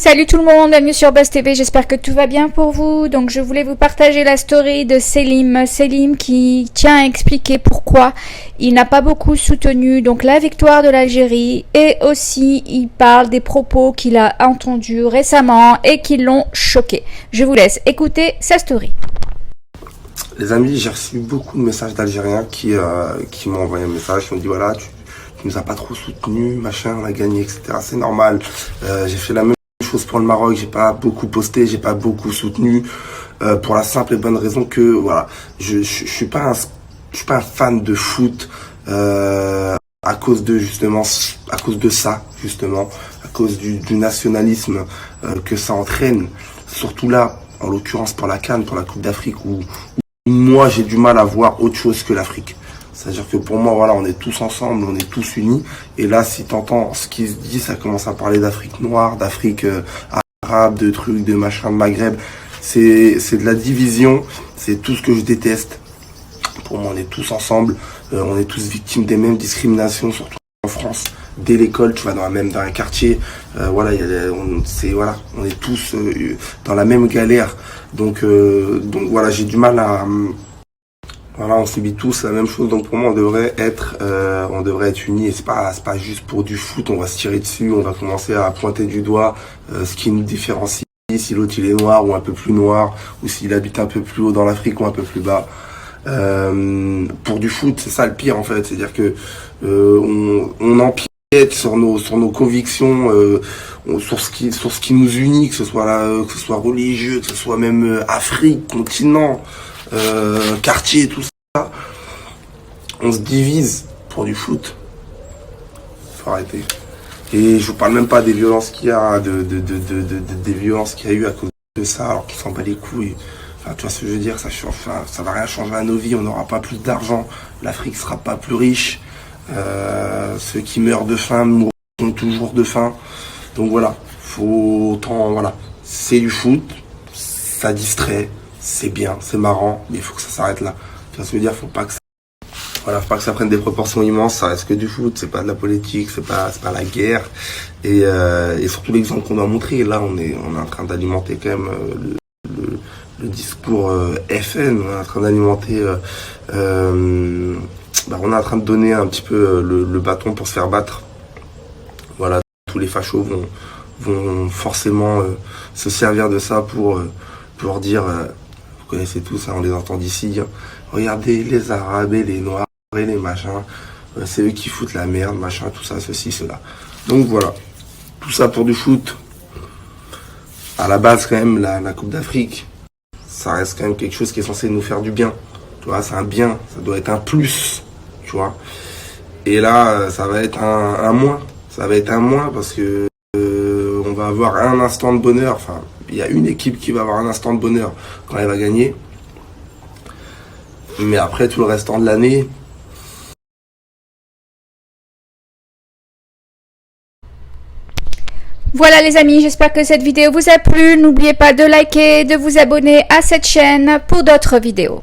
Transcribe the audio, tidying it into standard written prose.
Salut tout le monde, bienvenue sur Buzz TV, j'espère que tout va bien pour vous. Donc je voulais vous partager la story de Selim qui tient à expliquer pourquoi il n'a pas beaucoup soutenu donc la victoire de l'Algérie, et aussi il parle des propos qu'il a entendus récemment et qui l'ont choqué. Je vous laisse écouter sa story. Les amis, j'ai reçu beaucoup de messages d'Algériens qui m'ont envoyé un message, qui m'ont dit voilà, tu nous as pas trop soutenu, machin, on a gagné, etc. C'est normal. J'ai fait la même chose pour le Maroc, j'ai pas beaucoup posté, j'ai pas beaucoup soutenu, pour la simple et bonne raison que voilà, je suis pas un fan de foot à cause de ça justement, à cause du nationalisme que ça entraîne, surtout là, en l'occurrence pour la CAN, pour la Coupe d'Afrique, où moi j'ai du mal à voir autre chose que l'Afrique. C'est-à-dire que pour moi, voilà, on est tous ensemble, on est tous unis. Et là, si t'entends ce qui se dit, ça commence à parler d'Afrique noire, d'Afrique arabe, de trucs, de machin, de Maghreb. C'est de la division, c'est tout ce que je déteste. Pour moi, on est tous ensemble, on est tous victimes des mêmes discriminations, surtout en France. Dès l'école, tu vas dans un quartier, voilà, on est tous dans la même galère. Donc voilà, j'ai du mal à... Voilà, on subit tous la même chose, donc pour moi on devrait être unis, et c'est pas juste pour du foot, on va se tirer dessus, on va commencer à pointer du doigt ce qui nous différencie, si l'autre il est noir ou un peu plus noir, ou s'il habite un peu plus haut dans l'Afrique ou un peu plus bas. Pour du foot, c'est ça le pire en fait, c'est-à-dire que on empiète sur nos convictions, sur ce qui nous unit, que ce soit religieux, que ce soit même Afrique, continent. Quartier, tout ça, on se divise pour du foot. Faut arrêter. Et je vous parle même pas des violences qu'il y a, des violences qu'il y a eu à cause de ça, alors qu'on s'en bat les couilles. Enfin, tu vois ce que je veux dire, ça va rien changer à nos vies, on n'aura pas plus d'argent, l'Afrique sera pas plus riche, ceux qui meurent de faim mourront toujours de faim. Donc voilà, voilà, c'est du foot, ça distrait. C'est bien, c'est marrant, mais il faut que ça s'arrête là. Tu vois ce que je veux dire, faut pas que ça prenne des proportions immenses, ça reste que du foot, c'est pas de la politique, c'est pas la guerre. Et surtout l'exemple qu'on doit montrer, là on est en train d'alimenter quand même le discours FN, on est en train d'alimenter, on est en train de donner un petit peu le bâton pour se faire battre. Voilà, tous les fachos vont forcément se servir de ça pour dire... Vous connaissez tout ça, on les entend d'ici. Hein. Regardez les Arabes et les Noirs et les machins. C'est eux qui foutent la merde, machin, tout ça, ceci, cela. Donc voilà. Tout ça pour du foot. À la base, quand même, la Coupe d'Afrique, ça reste quand même quelque chose qui est censé nous faire du bien. Tu vois, c'est un bien, ça doit être un plus. Tu vois. Et là, ça va être un moins. Ça va être un moins parce que on va avoir un instant de bonheur. Enfin, il y a une équipe qui va avoir un instant de bonheur quand elle va gagner. Mais après, tout le restant de l'année... Voilà les amis, j'espère que cette vidéo vous a plu. N'oubliez pas de liker, de vous abonner à cette chaîne pour d'autres vidéos.